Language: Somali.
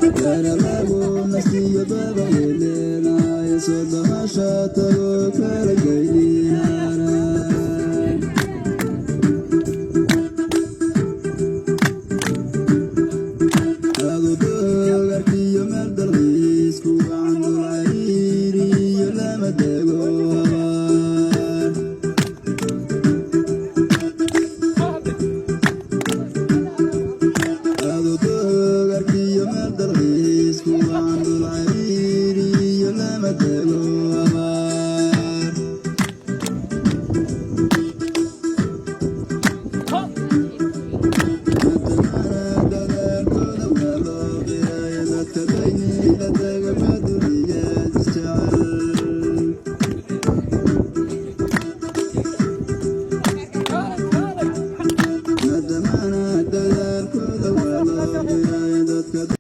Yaralago nasiyo baba yelena yesoda mashata go kala gailina Ado garkiyo merdalis ku andulairi yelama dego Ado garkiyo merdalis ku andulairi yelama dego